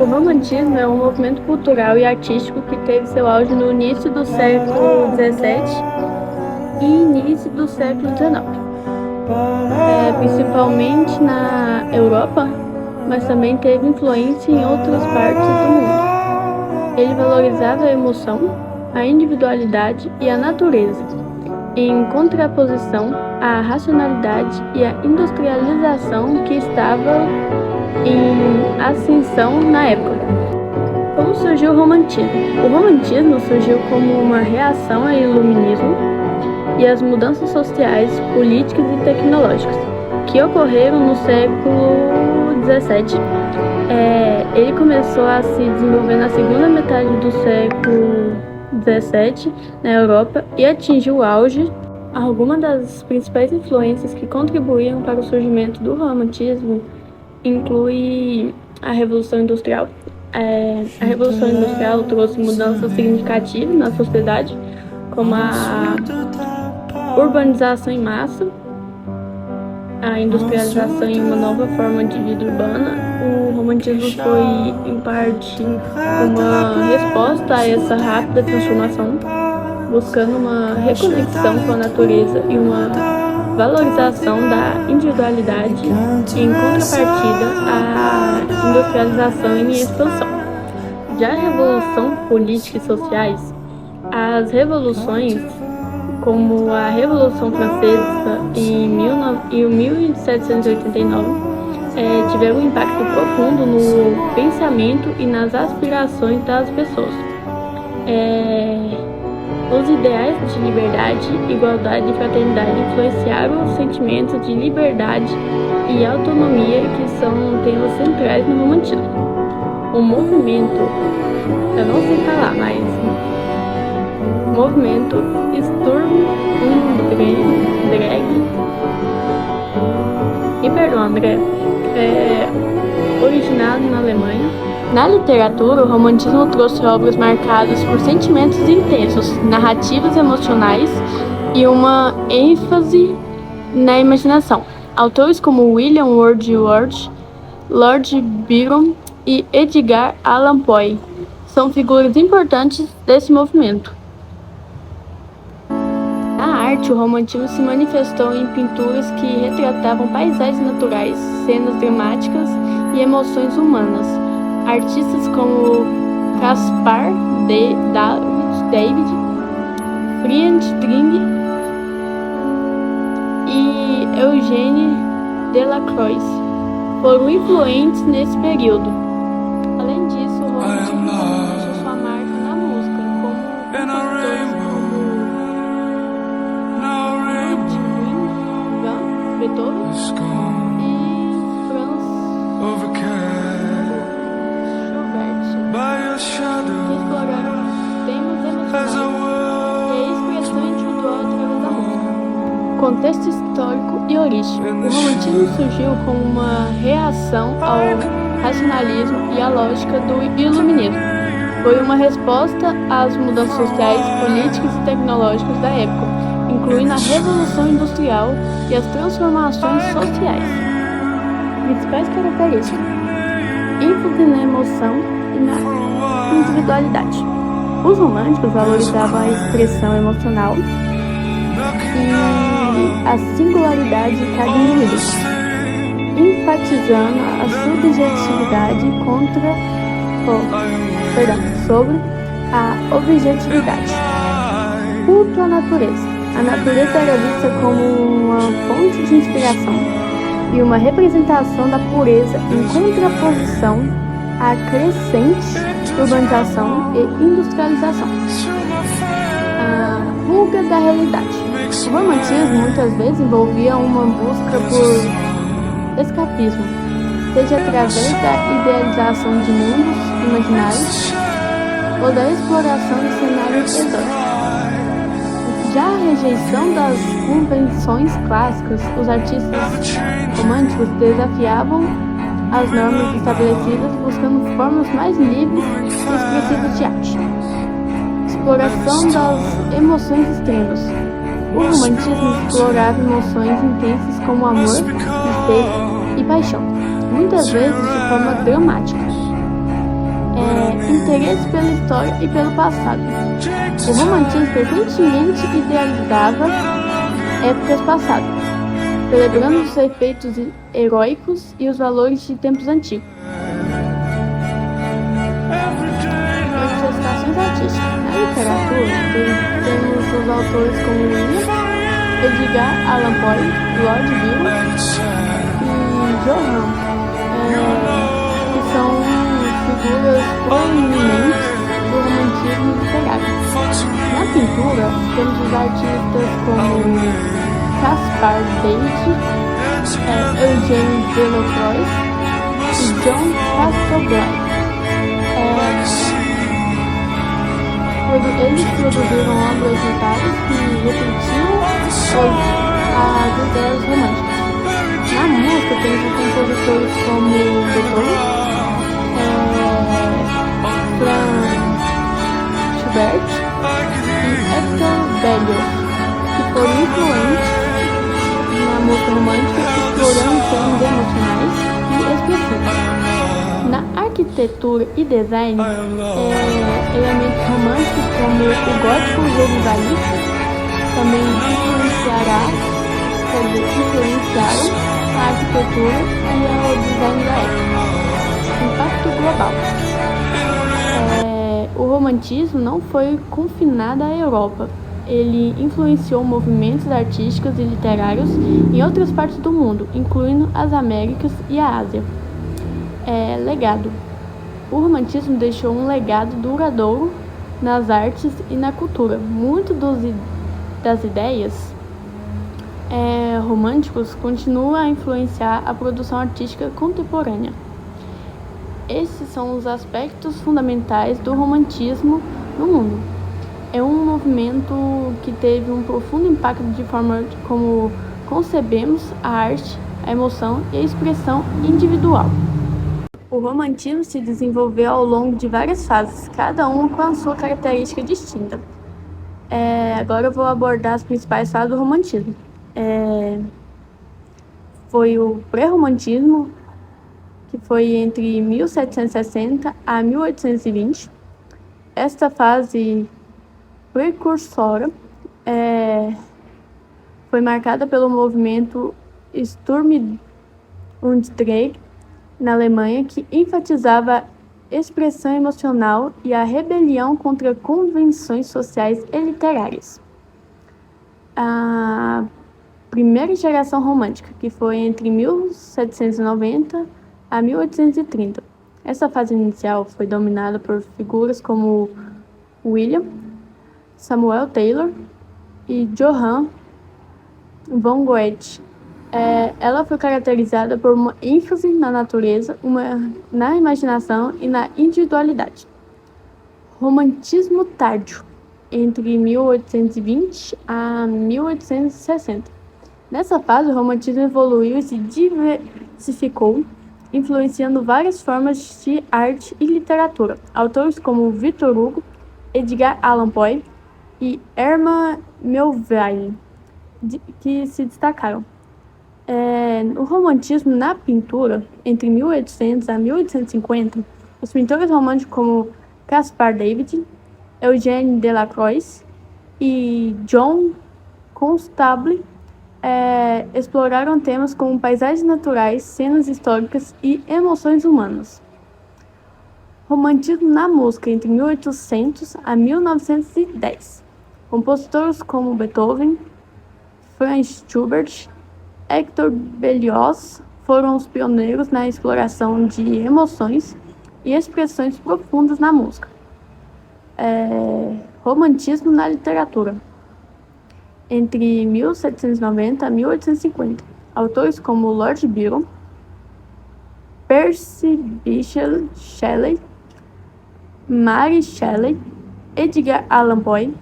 O romantismo é um movimento cultural e artístico que teve seu auge no início do século XVII e início do século XIX, principalmente na Europa, mas também teve influência em outras partes do mundo. Ele valorizava a emoção, a individualidade e a natureza, em contraposição à racionalidade e à industrialização que estava em ascensão na época. Como surgiu o romantismo? O romantismo surgiu como uma reação ao iluminismo e às mudanças sociais, políticas e tecnológicas que ocorreram no século XVII. Ele começou a se desenvolver na segunda metade do século XVII na Europa e atingiu o auge. Algumas das principais influências que contribuíram para o surgimento do romantismo inclui a Revolução Industrial. A Revolução Industrial trouxe mudanças significativas na sociedade, como a urbanização em massa, a industrialização e uma nova forma de vida urbana. O romantismo foi, em parte, uma resposta a essa rápida transformação, buscando uma reconexão com a natureza e uma valorização da individualidade em contrapartida à industrialização em expansão. Já a revolução política e sociais, as revoluções como a Revolução Francesa em 1789 tiveram um impacto profundo no pensamento e nas aspirações das pessoas. Os ideais de liberdade, igualdade e fraternidade influenciaram os sentimentos de liberdade e autonomia que são temas centrais no romantismo. O movimento, eu não sei falar, mas movimento Sturm und Drang, André, originado na Alemanha. Na literatura, o romantismo trouxe obras marcadas por sentimentos intensos, narrativas emocionais e uma ênfase na imaginação. Autores como William Wordsworth, Lord Byron e Edgar Allan Poe são figuras importantes desse movimento. Na arte, o romantismo se manifestou em pinturas que retratavam paisagens naturais, cenas dramáticas e emoções humanas. Artistas como Caspar David, Friedrich Dring e Eugène Delacroix foram influentes nesse período. Além disso, o romantismo deixou sua marca na música, como compositores como Ludwig van Beethoven e Franz Schubert, que exploraram temas emocionais e a expressão individual através da música. Contexto histórico e origem. O romantismo surgiu como uma reação ao racionalismo e à lógica do iluminismo. Foi uma resposta às mudanças sociais, políticas e tecnológicas da época, incluindo a Revolução Industrial e as transformações sociais. Principais características: ênfase na emoção e na individualidade. Os românticos valorizavam a expressão emocional e a singularidade de cada indivíduo, enfatizando a subjetividade sobre a objetividade. Culto à natureza. A natureza era vista como uma fonte de inspiração e uma representação da pureza em contraposição à crescente urbanização e industrialização. A fuga da realidade. O romantismo muitas vezes envolvia uma busca por escapismo, seja através da idealização de mundos imaginários ou da exploração de cenários exóticos. Já a rejeição das convenções clássicas, os artistas românticos desafiavam as normas estabelecidas, buscando formas mais livres e expressivas de arte. Exploração das emoções extremas. O romantismo explorava emoções intensas como amor, tristeza e paixão, muitas vezes de forma dramática. interesse pela história e pelo passado. O romantismo frequentemente idealizava épocas passadas, celebrando os efeitos heróicos e os valores de tempos antigos. Manifestações artísticas. Na literatura, temos os autores como William, Edgar Allan Poe, Lord Byron e Johann, que são figuras proeminentes do romantismo literário. Na pintura, temos os artistas como Caspar David, Eugène Delacroix e John Castoblay. Eles produziram obras notáveis que refletiam as ideias românticas. Na música, temos compositores como Beethoven, Franz Schubert e Hector Berlioz, que foram influentes na música romântica, explorando temas emocionais e expressivos. Na arquitetura e design, elementos românticos como o gótico revivalista também influenciaram a arquitetura e o design da época. Impacto global. O romantismo não foi confinado à Europa. Ele influenciou movimentos artísticos e literários em outras partes do mundo, incluindo as Américas e a Ásia. Legado. O romantismo deixou um legado duradouro nas artes e na cultura. Muitas das ideias românticas continuam a influenciar a produção artística contemporânea. Esses são os aspectos fundamentais do romantismo no mundo. É um movimento que teve um profundo impacto de forma como concebemos a arte, a emoção e a expressão individual. O romantismo se desenvolveu ao longo de várias fases, cada uma com a sua característica distinta. Agora eu vou abordar as principais fases do romantismo. Foi o pré-romantismo, que foi entre 1760 a 1820. Esta fase precursora foi marcada pelo movimento Sturm und Drang na Alemanha, que enfatizava a expressão emocional e a rebelião contra convenções sociais e literárias. A primeira geração romântica, que foi entre 1790 a 1830. Essa fase inicial foi dominada por figuras como William, Samuel Taylor e Johann von Goethe. Ela foi caracterizada por uma ênfase na natureza, na imaginação e na individualidade. Romantismo tardio, entre 1820 a 1860. Nessa fase, o romantismo evoluiu e se diversificou, influenciando várias formas de arte e literatura. Autores como Victor Hugo, Edgar Allan Poe e Herman Melville, que se destacaram. O romantismo na pintura, entre 1800 a 1850, os pintores românticos como Caspar David, Eugène Delacroix e John Constable exploraram temas como paisagens naturais, cenas históricas e emoções humanas. Romantismo na música, entre 1800 a 1910. Compositores como Beethoven, Franz Schubert, Hector Berlioz foram os pioneiros na exploração de emoções e expressões profundas na música. Romantismo na literatura, entre 1790 a 1850. Autores como Lord Byron, Percy Bysshe Shelley, Mary Shelley, Edgar Allan Poe,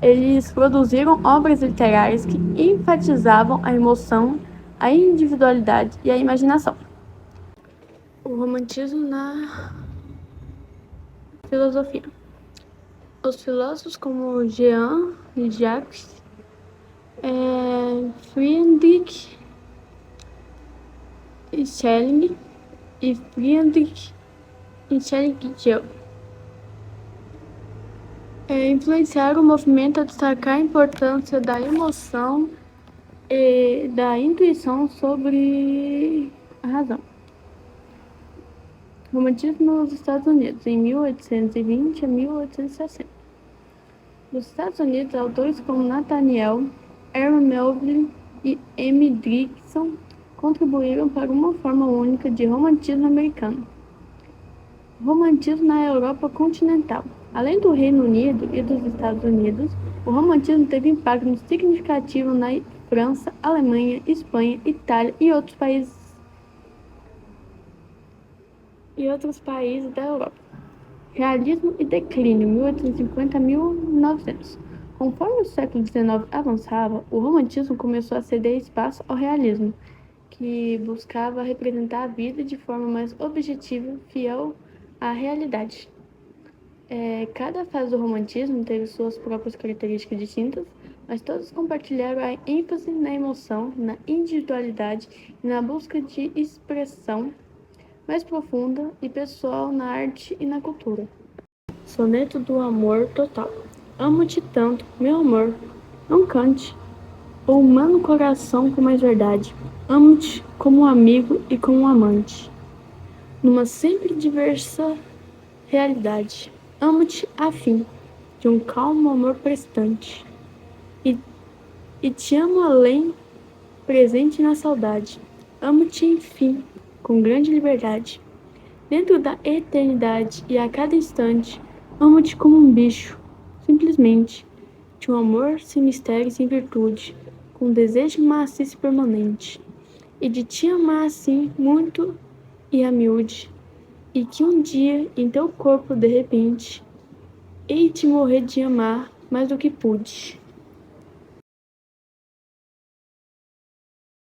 eles produziram obras literárias que enfatizavam a emoção, a individualidade e a imaginação. O romantismo na filosofia. Os filósofos como Jean-Jacques Friedrich Schelling e Friedrich Enxergue influenciar o movimento a destacar a importância da emoção e da intuição sobre a razão. Romantismo nos Estados Unidos, em 1820 a 1860. Nos Estados Unidos, autores como Nathaniel, Aaron Melville e M. Dixon contribuíram para uma forma única de romantismo americano. Romantismo na Europa continental. Além do Reino Unido e dos Estados Unidos, o romantismo teve impacto significativo na França, Alemanha, Espanha, Itália e outros países da Europa. Realismo e declínio, 1850 a 1900. Conforme o século XIX avançava, o romantismo começou a ceder espaço ao realismo, que buscava representar a vida de forma mais objetiva, fiel à realidade. Cada fase do romantismo teve suas próprias características distintas, mas todos compartilharam a ênfase na emoção, na individualidade e na busca de expressão mais profunda e pessoal na arte e na cultura. Soneto do amor total. Amo-te tanto, meu amor, não cante o humano coração com mais verdade. Amo-te como um amigo e como um amante, numa sempre diversa realidade. Amo-te afim de um calmo amor prestante, e te amo além, presente na saudade. Amo-te, enfim, com grande liberdade, dentro da eternidade e a cada instante. Amo-te como um bicho, simplesmente, de um amor sem mistério e sem virtude, com desejo maciço e permanente, e de te amar assim muito e a miúde, e que um dia em teu corpo de repente hei de morrer de amar mais do que pude.